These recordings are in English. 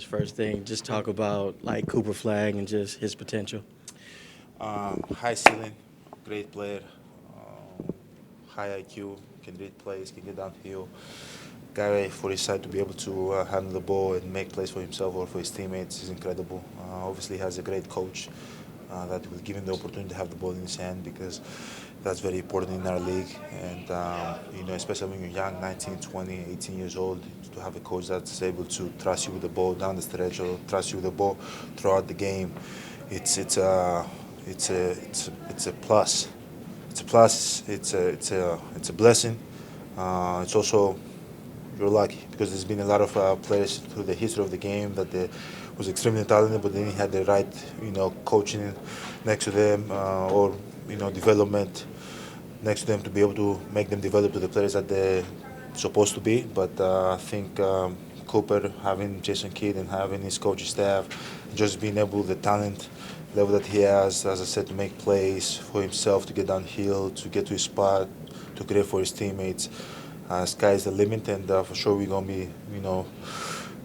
first thing. Just talk about like Cooper Flagg and just his potential. High ceiling, great player, high IQ, can read plays, can get downhill. Guy for his side to be able to handle the ball and make plays for himself or for his teammates is incredible. Obviously, he has a great coach that will give him the opportunity to have the ball in his hand because that's very important in our league. And, especially when you're young, 19, 20, 18 years old, to have a coach that's able to trust you with the ball down the stretch or trust you with the ball throughout the game, it's a plus. It's a plus. It's a blessing. It's also you're lucky because there's been a lot of players through the history of the game that they was extremely talented, but then he had the right, coaching next to them or development next to them to be able to make them develop to the players that they're supposed to be. But I think Cooper having Jason Kidd and having his coaching staff, just being able the talent level that he has, as I said, to make plays for himself, to get downhill, to get to his spot, to create for his teammates. Sky's the limit, and for sure we're gonna be,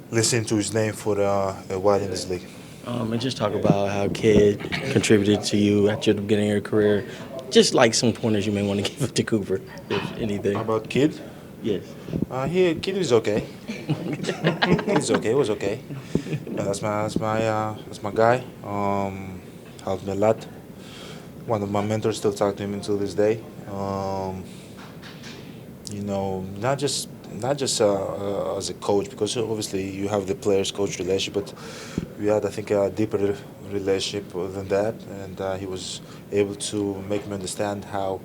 listening to his name for a while in this league. And just talk about how Kid contributed to you at the beginning of your career. Just like some pointers you may want to give to Cooper, if anything. How about Kid? Yes. Kid is okay. He's okay. He was okay. Yeah, that's my guy. Helped me a lot. One of my mentors, still talk to him until this day. Not just as a coach, because obviously you have the players-coach relationship, but we had, I think, a deeper relationship than that, and he was able to make me understand how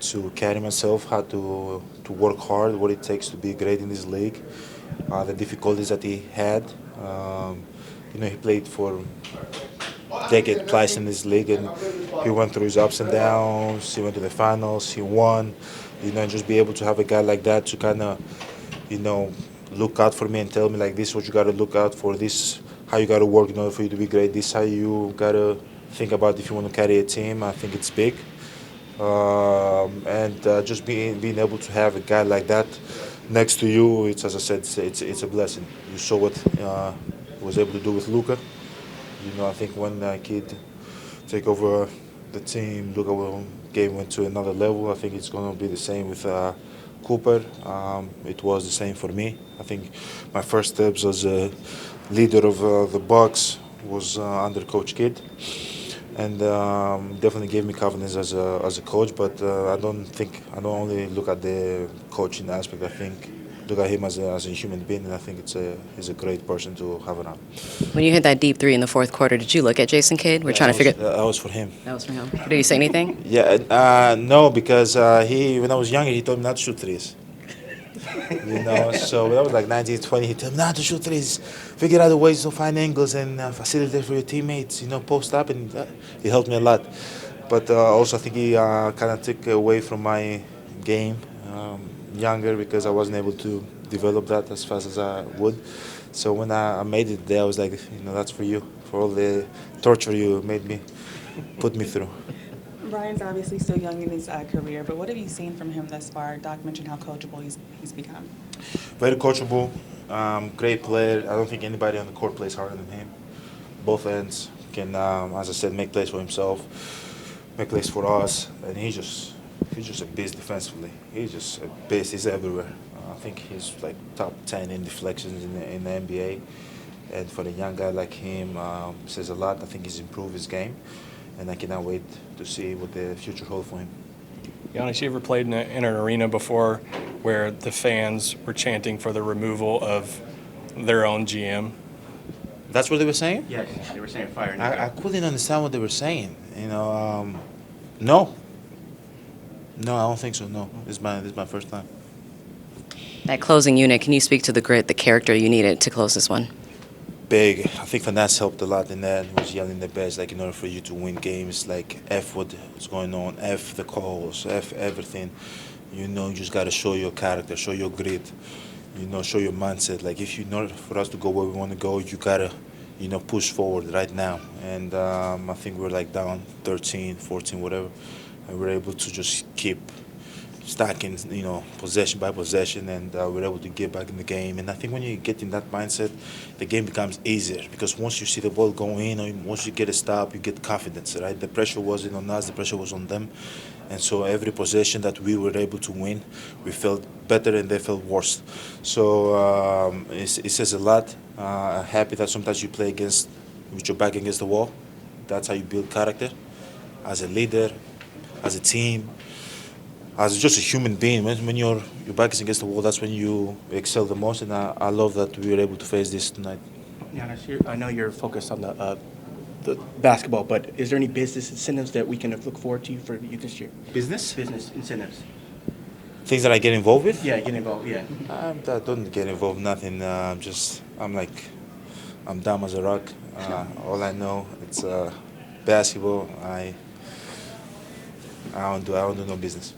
to carry myself, how to work hard, what it takes to be great in this league, the difficulties that he had. He played for decade plus in this league, and he went through his ups and downs. He went to the finals. He won. And just be able to have a guy like that to kind of, look out for me and tell me like this is what you got to look out for. This how you got to work in order for you to be great. This how you got to think about if you want to carry a team. I think it's big, and just being able to have a guy like that next to you, it's as I said, it's a blessing. You saw what he was able to do with Luka. I think when Kid take over the team, look at the game went to another level. I think it's going to be the same with Cooper. It was the same for me. I think my first steps as a leader of the Bucks was under Coach Kidd, and definitely gave me confidence as a coach. But I don't only look at the coaching aspect. I think look at him as a human being, and I think he's a great person to have around. When you hit that deep three in the fourth quarter, did you look at Jason Kidd? We're trying to figure. That was for him. That was for him. Did he say anything? Yeah, no, because when I was younger, he told me not to shoot threes. So when I was like 19, 20, he told me not to shoot threes. Figure out the ways to find angles and facilitate for your teammates. Post up, and he helped me a lot. But also, I think he kind of took away from my game. Younger, because I wasn't able to develop that as fast as I would. So when I made it there, I was like, that's for you, for all the torture you put me through. Brian's obviously still young in his career, but what have you seen from him thus far? Doc mentioned how coachable he's become. Very coachable, great player. I don't think anybody on the court plays harder than him. Both ends can, as I said, make plays for himself, make plays for us, and he's just a beast defensively. He's just a beast. He's everywhere. I think he's like top 10 in deflections in the NBA. And for a young guy like him, says a lot. I think he's improved his game. And I cannot wait to see what the future holds for him. Giannis, you ever played in an arena before where the fans were chanting for the removal of their own GM? That's what they were saying? Yes, they were saying fire. I couldn't understand what they were saying. No. No, I don't think so. No, this is my first time. That closing unit, can you speak to the grit, the character you needed to close this one? Big. I think Finesse helped a lot in that. He was yelling the best, like in order for you to win games, like F what's going on, F the calls, F everything. You just got to show your character, show your grit, show your mindset. Like in order for us to go where we want to go, you got to, push forward right now. And I think we're like down 13, 14, whatever. And we're able to just keep stacking, possession by possession, and we're able to get back in the game. And I think when you get in that mindset, the game becomes easier because once you see the ball go in, or once you get a stop, you get confidence, right? The pressure wasn't on us, the pressure was on them. And so every possession that we were able to win, we felt better and they felt worse. So it says a lot. Happy that sometimes you play with your back against the wall. That's how you build character as a leader, as a team, as just a human being. When your back is against the wall, that's when you excel the most. And I love that we were able to face this tonight. Giannis, I know you're focused on the basketball, but is there any business incentives that we can look forward to for you this year? Business? Business incentives. Things that I get involved with? Yeah, get involved. Yeah. I don't get involved. Nothing. I'm dumb as a rock. All I know it's basketball. I don't do no business.